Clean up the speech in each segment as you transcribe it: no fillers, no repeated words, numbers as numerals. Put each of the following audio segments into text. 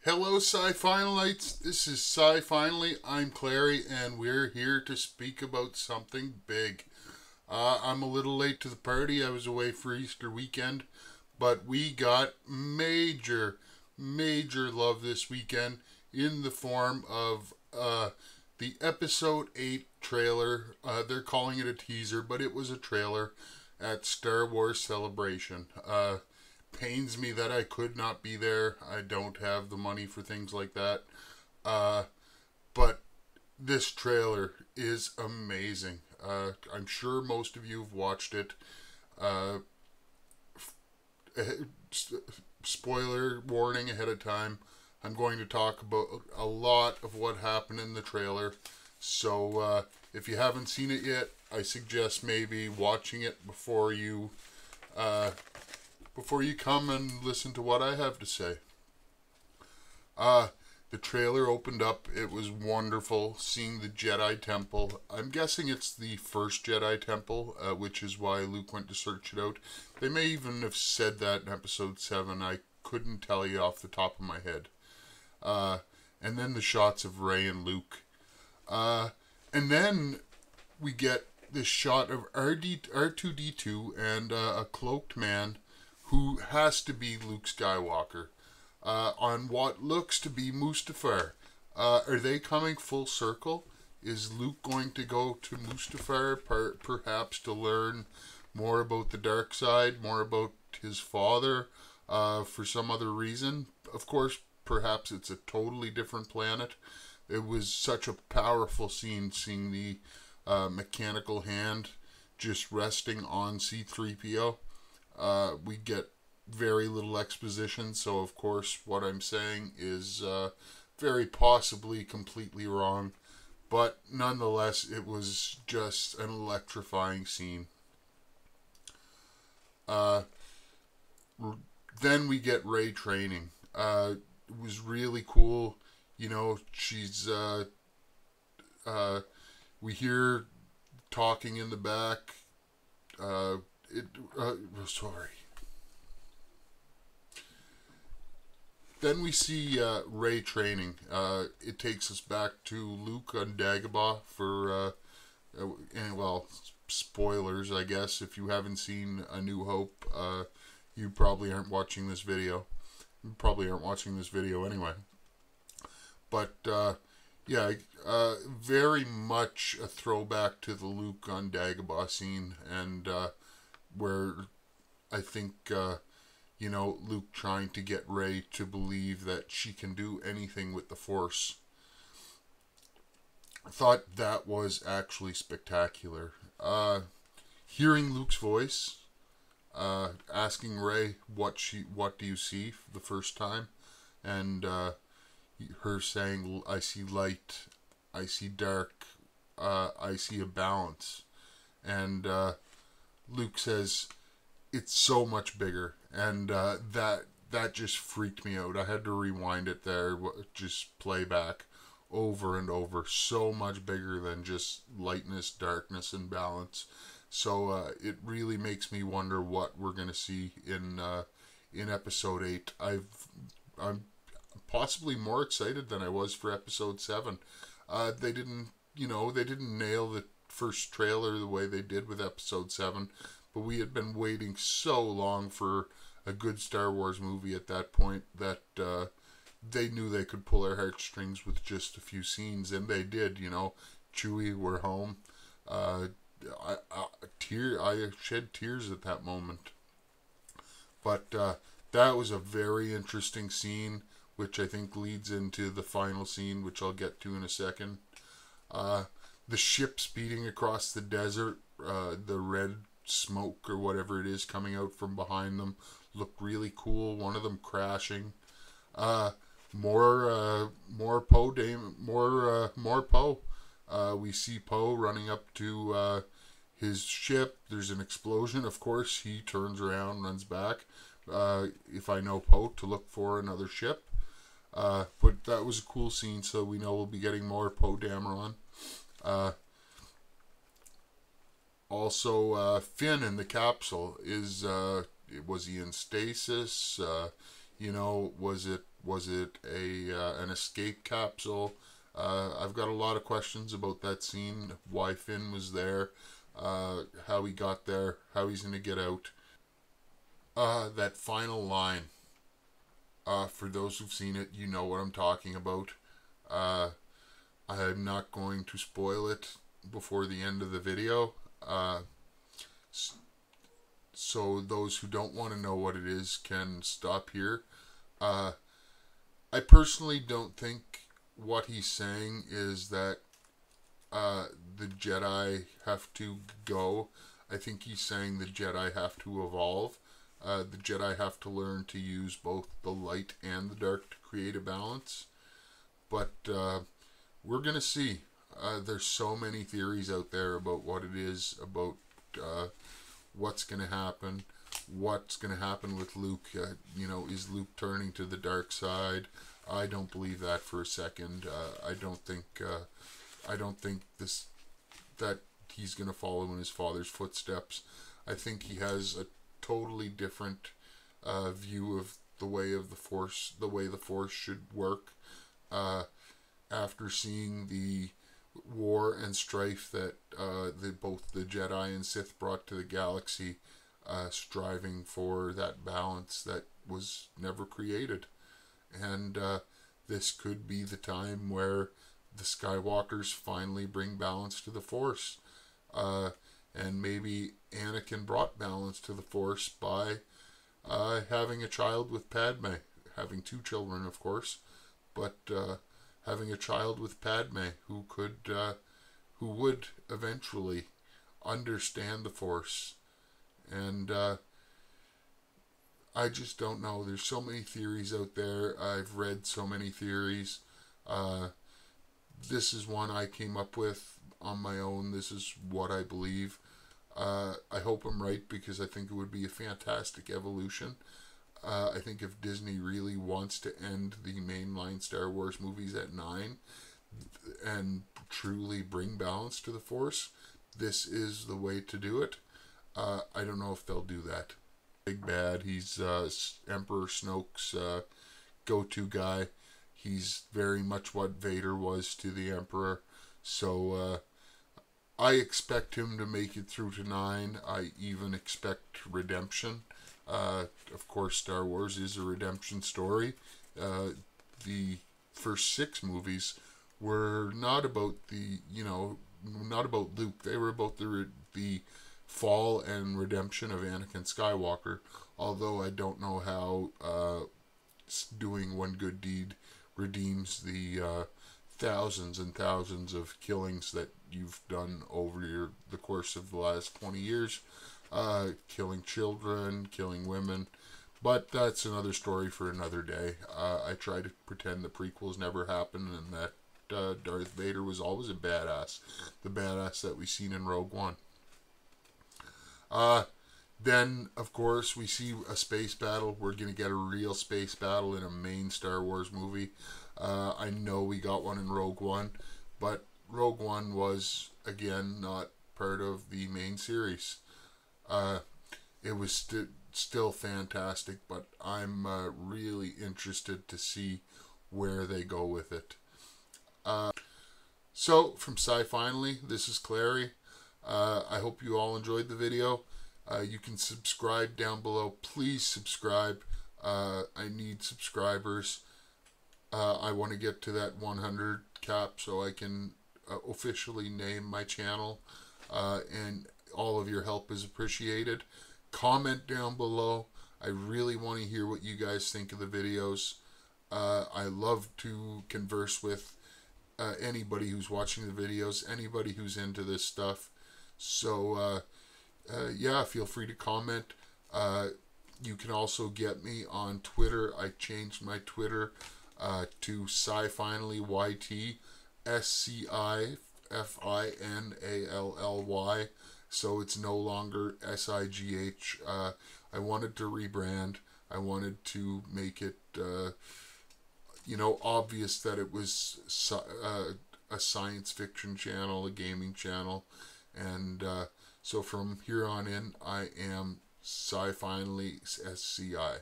Hello, Sci-Finalites. This is Sci-Finally. I'm Clary, and we're here to speak about something big. I'm a little late to the party. I was away for Easter weekend, but we got major love this weekend in the form of the Episode 8 trailer. They're calling it a teaser, but it was a trailer at Star Wars Celebration. Pains me that I could not be there. I don't have the money for things like that. But this trailer is amazing. I'm sure most of you have watched it. Spoiler warning ahead of time. I'm going to talk about a lot of what happened in the trailer. So if you haven't seen it yet, I suggest maybe watching it before you come and listen to what I have to say. The trailer opened up. It was wonderful seeing the Jedi Temple. I'm guessing it's the first Jedi Temple, which is why Luke went to search it out. They may even have said that in Episode 7. I couldn't tell you off the top of my head. And then the shots of Rey and Luke. And then we get this shot of R2-D2 and a cloaked man who has to be Luke Skywalker, on what looks to be Mustafar. Are they coming full circle? Is Luke going to go to Mustafar, perhaps to learn more about the dark side, more about his father, for some other reason? Of course, perhaps it's a totally different planet. It was such a powerful scene seeing the mechanical hand just resting on C-3PO. We get very little exposition, so of course what I'm saying is very possibly completely wrong, but nonetheless it was just an electrifying scene. Then we get Rey training. It was really cool. You know, she's we hear talking in the back. Sorry. Then we see Rey training. It takes us back to Luke on Dagobah for, spoilers, I guess. If you haven't seen A New Hope, you probably aren't watching this video. You probably aren't watching this video anyway. But, very much a throwback to the Luke on Dagobah scene, and where I think, Luke trying to get Rey to believe that she can do anything with the Force. I thought that was actually spectacular. Hearing Luke's voice, asking Rey what do you see for the first time, and her saying, I see light, I see dark, I see a balance. And Luke says, it's so much bigger. And that just freaked me out. I had to rewind it there, just play back over and over. So much bigger than just lightness, darkness, and balance. So it really makes me wonder what we're going to see in Episode 8. I'm possibly more excited than I was for Episode 7. They didn't nail the first trailer the way they did with Episode 7, but we had been waiting so long for a good Star Wars movie at that point that they knew they could pull our heartstrings with just a few scenes, and they did. Chewie, we're home. I shed tears at that moment. But that was a very interesting scene, which I think leads into the final scene, which I'll get to in a second. The ship speeding across the desert, the red smoke or whatever it is coming out from behind them looked really cool. One of them crashing. More Poe. We see Poe running up to his ship. There's an explosion. Of course, he turns around, runs back. If I know Poe, to look for another ship. But that was a cool scene, so we know we'll be getting more Poe Dameron. Also, Finn in the capsule was he in stasis? You know, was it a an escape capsule? I've got a lot of questions about that scene. Why Finn was there, how he got there, how he's gonna get out. That final line. For those who've seen it, you know what I'm talking about. Uh, I'm not going to spoil it before the end of the video. So those who don't want to know what it is can stop here. Uh, I personally don't think what he's saying is that the Jedi have to go. I think he's saying the Jedi have to evolve. The Jedi have to learn to use both the light and the dark to create a balance. But we're going to see. There's so many theories out there about what it is, about what's going to happen, what's going to happen with Luke. You know, is Luke turning to the dark side? I don't believe that for a second. I don't think this that he's going to follow in his father's footsteps. I think he has a totally different view of the way the Force should work. After seeing the war and strife that both the Jedi and Sith brought to the galaxy, striving for that balance that was never created. And this could be the time where the Skywalkers finally bring balance to the Force. And maybe Anakin brought balance to the Force by having a child with Padme. Having two children, of course. But having a child with Padme who would eventually understand the Force. And I just don't know. There's so many theories out there. I've read so many theories. This is one I came up with on my own. This is what I believe. I hope I'm right, because I think it would be a fantastic evolution. I think if Disney really wants to end the mainline Star Wars movies at 9 and truly bring balance to the Force, this is the way to do it. I don't know if they'll do that. Big Bad, he's Emperor Snoke's go-to guy. He's very much what Vader was to the Emperor. So I expect him to make it through to 9. I even expect redemption. Of course, Star Wars is a redemption story. The first 6 movies were not about not about Luke. They were about the fall and redemption of Anakin Skywalker. Although I don't know how doing one good deed redeems the thousands and thousands of killings that you've done over the course of the last 20 years. Killing children, killing women. But that's another story for another day. I try to pretend the prequels never happened and that Darth Vader was always a badass. The badass that we've seen in Rogue One. Then, of course, we see a space battle. We're going to get a real space battle in a main Star Wars movie. I know we got one in Rogue One, but Rogue One was, again, not part of the main series. It was still fantastic, but I'm really interested to see where they go with it. So, from Sci-Finally, this is Clary. I hope you all enjoyed the video. You can subscribe down below. Please subscribe. I need subscribers. I want to get to that 100 cap so I can officially name my channel. And all of your help is appreciated. Comment down below. I really want to hear what you guys think of the videos. I love to converse with anybody who's watching the videos, anybody who's into this stuff. So, yeah, feel free to comment. You can also get me on Twitter. I changed my Twitter to SciFinallyYT, SCI-FINALLY. So it's no longer SIGH. I wanted to rebrand. I wanted to make it, obvious that it was a science fiction channel, a gaming channel. And so from here on in, I am SciFinally SCI.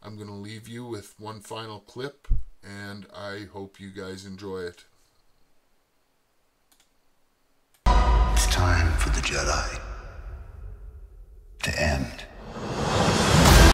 I'm going to leave you with one final clip, and I hope you guys enjoy it. It's time for the Jedi